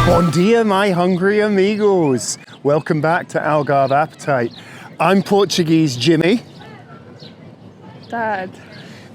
Bon dia, my hungry amigos. Welcome back to Algarve Appetite. I'm Portuguese Jimmy. Dad.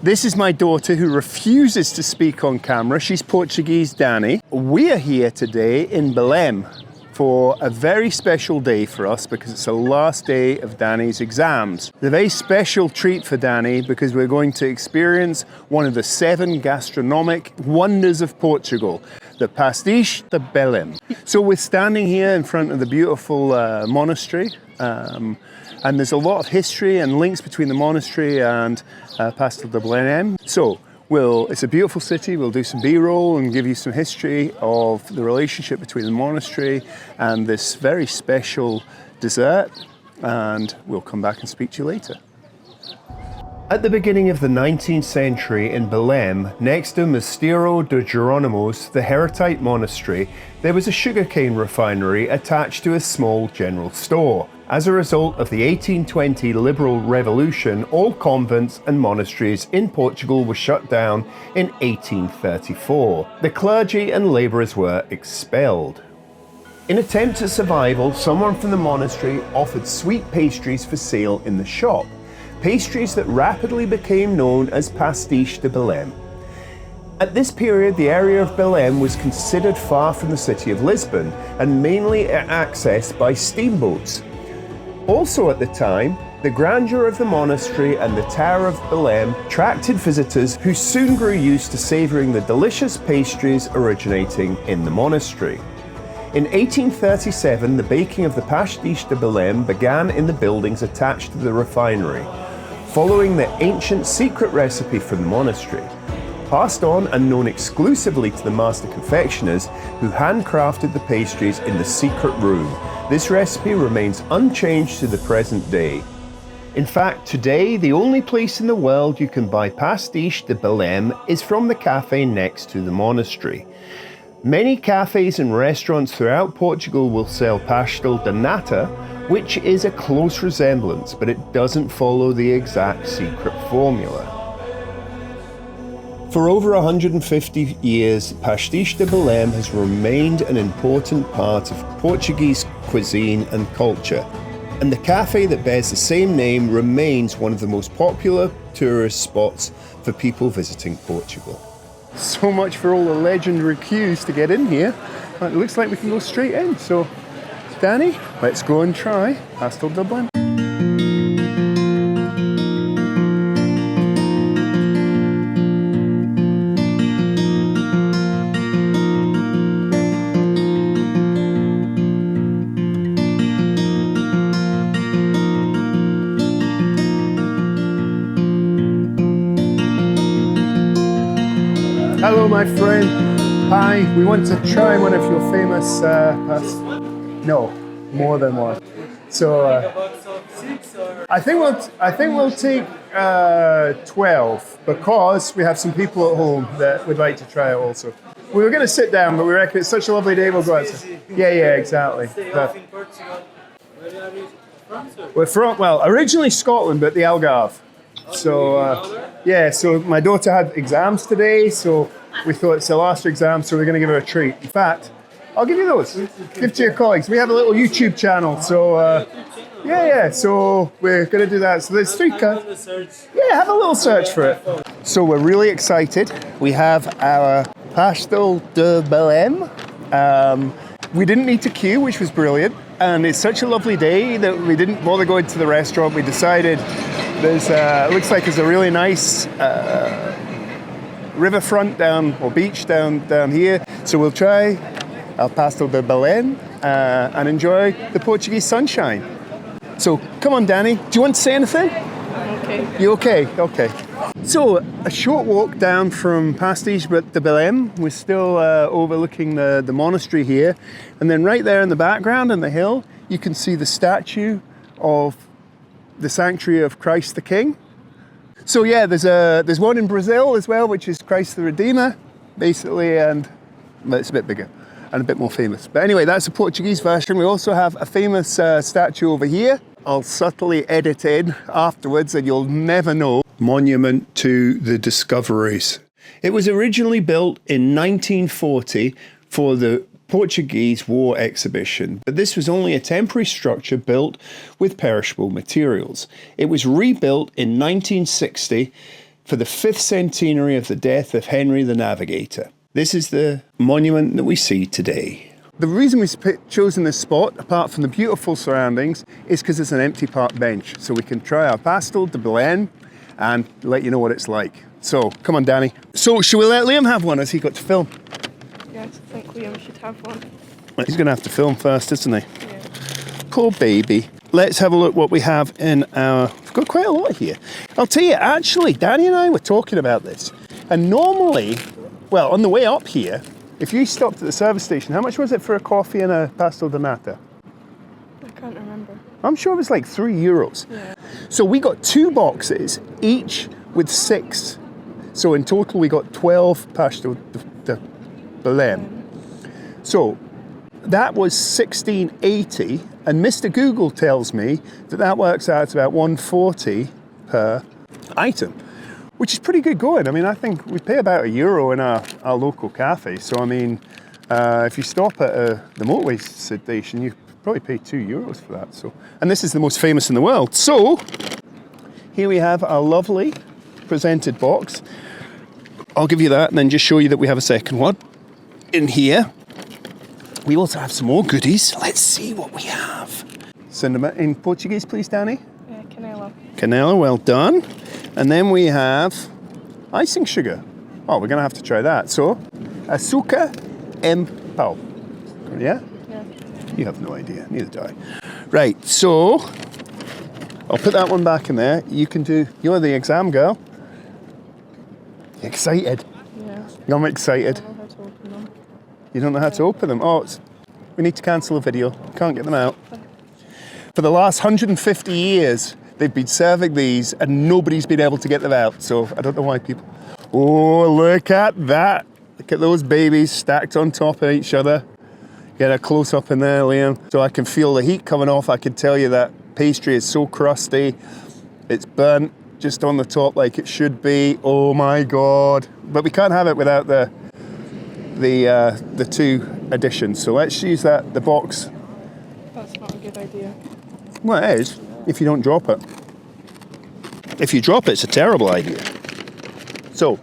This is my daughter who refuses to speak on camera. She's Portuguese Danny. We are here today in Belém for a very special day for us because it's the last day of Danny's exams. It's a very special treat for Danny because we're going to experience one of the 7 gastronomic wonders of Portugal, the Pastéis de Belém. So we're standing here in front of the beautiful monastery, and there's a lot of history and links between the monastery and Pasteis de Belém. So it's a beautiful city. We'll do some B-roll and give you some history of the relationship between the monastery and this very special dessert, and we'll come back and speak to you later. At the beginning of the 19th century in Belém, next to Mosteiro de Jerónimos, the Heritite monastery, there was a sugarcane refinery attached to a small general store. As a result of the 1820 liberal revolution, all convents and monasteries in Portugal were shut down in 1834. The clergy and labourers were expelled. In attempt at survival, someone from the monastery offered sweet pastries for sale in the shop. Pastries that rapidly became known as Pastéis de Belém. At this period, the area of Belém was considered far from the city of Lisbon and mainly accessed by steamboats. Also at the time, the grandeur of the monastery and the Tower of Belém attracted visitors who soon grew used to savouring the delicious pastries originating in the monastery. In 1837, the baking of the Pastéis de Belém began in the buildings attached to the refinery, following the ancient secret recipe from the monastery, passed on and known exclusively to the master confectioners who handcrafted the pastries in the secret room. This recipe remains unchanged to the present day. In fact, today, the only place in the world you can buy Pastéis de Belém is from the cafe next to the monastery. Many cafes and restaurants throughout Portugal will sell pastel de nata, which is a close resemblance, but it doesn't follow the exact secret formula. For over 150 years, Pastéis de Belém has remained an important part of Portuguese cuisine and culture, and the cafe that bears the same name remains one of the most popular tourist spots for people visiting Portugal. So much for all the legendary queues to get in here. It looks like we can go straight in. So, Danny, let's go and try Pastel de Belém. Hello, my friend. Hi. We want to try one of your famous No, more than one. So I think we'll take 12 because we have some people at home that would like to try it also. We were going to sit down, but we reckon it's such a lovely day. We'll go outside. Yeah, exactly. We're from originally Scotland, but the Algarve. So so my daughter had exams today, so we thought it's the last exam, so we're going to give her a treat. In fact, I'll give you those. Give to your colleagues. We have a little YouTube channel, so so we're going to do that. So there's 3 cards. Yeah, have a little search for it. So we're really excited. We have our Pastel de Belém. We didn't need to queue, which was brilliant, and it's such a lovely day that we didn't bother going to the restaurant. We decided it looks like there's a really nice riverfront beach down here. So we'll try our Pastel de Belém and enjoy the Portuguese sunshine. So come on, Danny. Do you want to say anything? Okay. You okay? Okay. So a short walk down from Pastéis de Belém. We're still overlooking the monastery here. And then right there in the background on the hill, you can see the statue of the sanctuary of Christ the King. So yeah, there's one in Brazil as well, which is Christ the Redeemer, basically, but it's a bit bigger and a bit more famous. But anyway, that's the Portuguese version. We also have a famous statue over here. I'll subtly edit in afterwards and you'll never know. Monument to the Discoveries. It was originally built in 1940 for the Portuguese war exhibition, but this was only a temporary structure built with perishable materials. It was rebuilt in 1960 for the 5th centenary of the death of Henry the Navigator. This is the monument that we see today. The reason we've chosen this spot, apart from the beautiful surroundings, is because it's an empty park bench. So we can try our Pastéis de Belém and let you know what it's like. So, come on, Danny. So, should we let Liam have one? Has he got to film? Yes, I think Liam should have one. Well, he's going to have to film first, isn't he? Yeah. Poor baby. Let's have a look what we have in our... We've got quite a lot here. I'll tell you, actually, Danny and I were talking about this. And normally, well, on the way up here, if you stopped at the service station, how much was it for a coffee and a pastel de nata? I can't remember. I'm sure it was like €3. Yeah. So we got 2 boxes, each with 6. So in total, we got 12 Pastéis de Belém. So that was $16.80, and Mr. Google tells me that that works out to about $1.40 per item, which is pretty good going. I mean, I think we pay about €1 in our local cafe. So I mean, if you stop at the motorway station, you probably pay €2 for that. So, and this is the most famous in the world. So here we have our lovely presented box. I'll give you that and then just show you that we have a second one in here. We also have some more goodies. Let's see what we have. Cinnamon in Portuguese, please, Danny. Canela. Canela, well done. And then we have icing sugar. Oh, we're going to have to try that. So, açúcar em pau. Yeah? Yeah. You have no idea. Neither do I. Right, so I'll put that one back in there. You can do... You're the exam girl. You excited? Yeah. I'm excited. I don't know how to open them. You don't know how to open them? Oh, we need to cancel a video. Can't get them out. For the last 150 years, they've been serving these and nobody's been able to get them out. So I don't know why people... Oh, look at that. Look at those babies stacked on top of each other. Get a close-up in there, Liam. So I can feel the heat coming off. I can tell you that pastry is so crusty. It's burnt just on the top like it should be. Oh my God. But we can't have it without the 2 additions. So let's use the box. That's not a good idea. Well, it is, if you don't drop it. If you drop it, it's a terrible idea. So,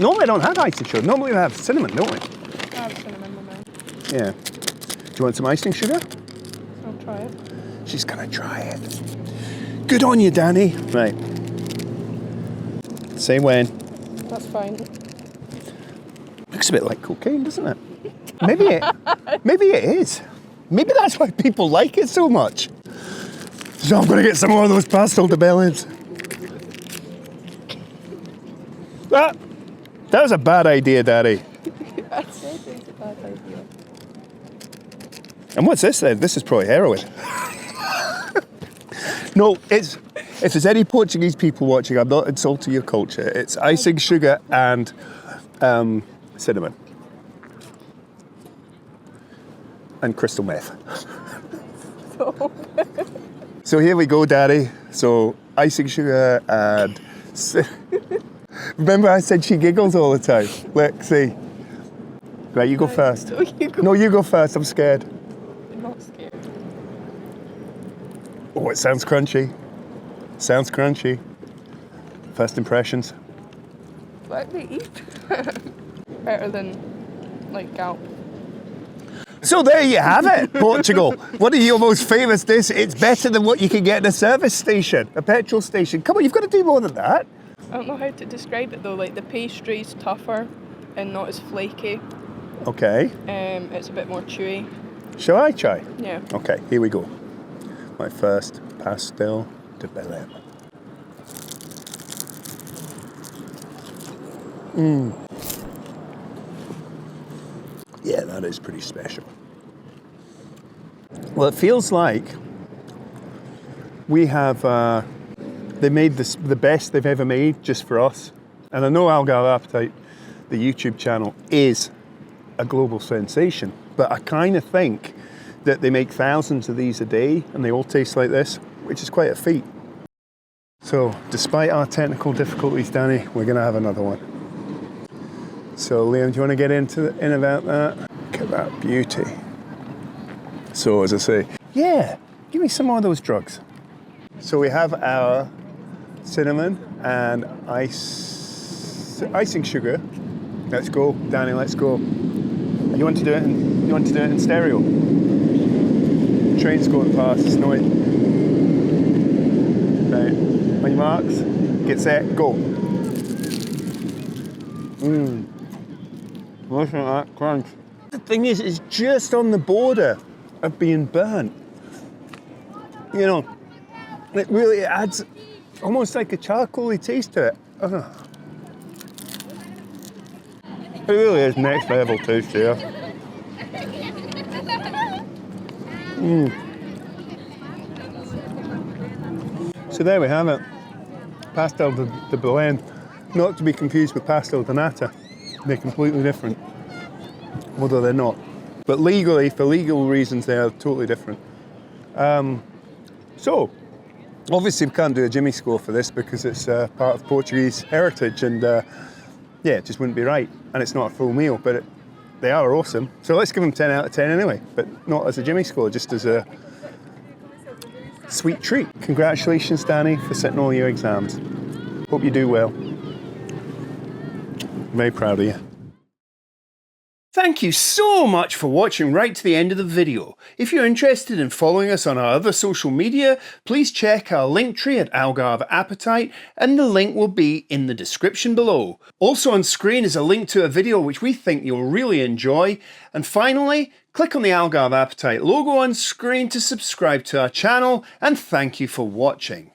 normally I don't have icing sugar. Normally we have cinnamon, don't we? I have cinnamon in mine. Yeah. Do you want some icing sugar? I'll try it. She's gonna try it. Good on you, Danny. Right. Say when. That's fine. Looks a bit like cocaine, doesn't it? Maybe it is. Maybe that's why people like it so much. So I'm gonna get some more of those Pastéis de Belém. That was a bad idea, Daddy. I said it's a bad idea. And what's this then? This is probably heroin. No, if there's any Portuguese people watching, I'm not insulting your culture. It's icing sugar and cinnamon. And crystal meth. So here we go, Daddy. So icing sugar and... Remember I said she giggles all the time? Look, see. Right, you go first. No, you go first. I'm scared. I'm not scared. Oh, it sounds crunchy. Sounds crunchy. First impressions. Let me eat. Better than, like, gulp. So there you have it, Portugal. One of your most famous dishes. It's better than what you can get in a service station, a petrol station. Come on, you've got to do more than that. I don't know how to describe it though. Like the pastry's tougher and not as flaky. Okay. It's a bit more chewy. Shall I try? Yeah. Okay, here we go. My first Pastéis de Belém. Yeah, that is pretty special. Well, it feels like we have, they made this the best they've ever made just for us. And I know Algar Appetite, the YouTube channel, is a global sensation, but I kind of think that they make thousands of these a day and they all taste like this, which is quite a feat. So, despite our technical difficulties, Danny, we're going to have another one. So, Liam, do you want to get in about that? that beauty. So as I say, yeah, give me some more of those drugs. So we have our cinnamon and icing sugar. Let's go, Danny, let's go. You want to do it in stereo? Train's going past, it's noise. Right, on your marks, get set, go. Listen to that crunch. The thing is, it's just on the border of being burnt. You know, it really adds almost like a charcoaly taste to it. It really is next level taste here. So there we have it. Pastéis de Belém, not to be confused with pastel de nata. They're completely different, although they're not. But legally, for legal reasons, they are totally different. So, obviously we can't do a Jimmy score for this because it's part of Portuguese heritage, and yeah, it just wouldn't be right. And it's not a full meal, but they are awesome. So let's give them 10 out of 10 anyway, but not as a Jimmy score, just as a sweet treat. Congratulations, Danny, for sitting all your exams. Hope you do well. Very proud of you. Thank you so much for watching right to the end of the video. If you're interested in following us on our other social media, please check our link tree at Algarve Appetite, and the link will be in the description below. Also on screen is a link to a video which we think you'll really enjoy. And finally, click on the Algarve Appetite logo on screen to subscribe to our channel, and thank you for watching.